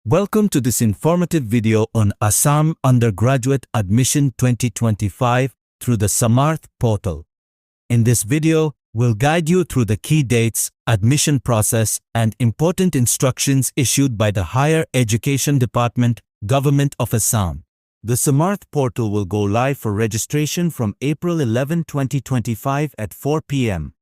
Welcome to this informative video on Assam Undergraduate Admission 2025 through the SAMARTH Portal. In this video, we'll guide you through the key dates, admission process, and important instructions issued by the Higher Education Department, Government of Assam. The SAMARTH Portal will go live for registration from April 11, 2025 at 4 p.m.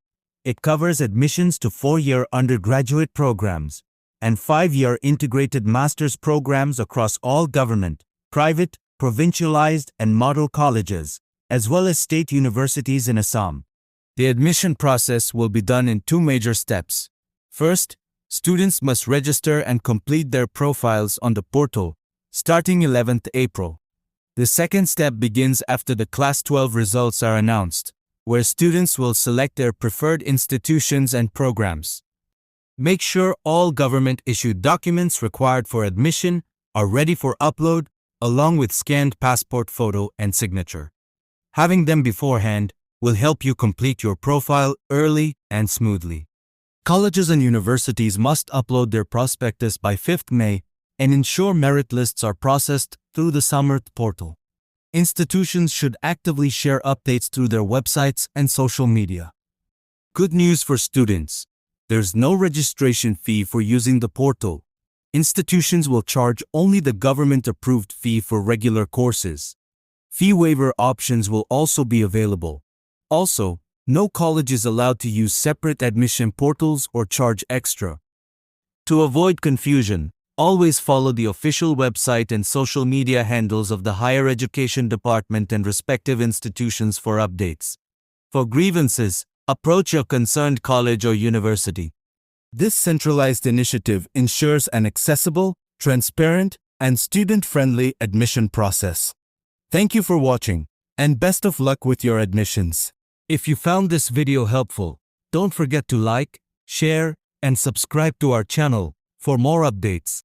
It covers admissions to 4-year undergraduate programs and 5-year integrated master's programs across all government, private, provincialized, and model colleges, as well as state universities in Assam. The admission process will be done in 2 major steps. First, students must register and complete their profiles on the portal, starting 11th April. The second step begins after the Class 12 results are announced, where students will select their preferred institutions and programs. Make sure all government-issued documents required for admission are ready for upload, along with scanned passport photo and signature. Having them beforehand will help you complete your profile early and smoothly. Colleges and universities must upload their prospectus by 5th May and ensure merit lists are processed through the SAMARTH Portal. Institutions should actively share updates through their websites and social media. Good news for students. There's no registration fee for using the portal. Institutions will charge only the government-approved fee for regular courses. Fee waiver options will also be available. Also, no college is allowed to use separate admission portals or charge extra. To avoid confusion, always follow the official website and social media handles of the Higher Education Department and respective institutions for updates. For grievances, approach your concerned college or university. This centralized initiative ensures an accessible, transparent, and student-friendly admission process. Thank you for watching, and best of luck with your admissions. If you found this video helpful, don't forget to like, share, and subscribe to our channel for more updates.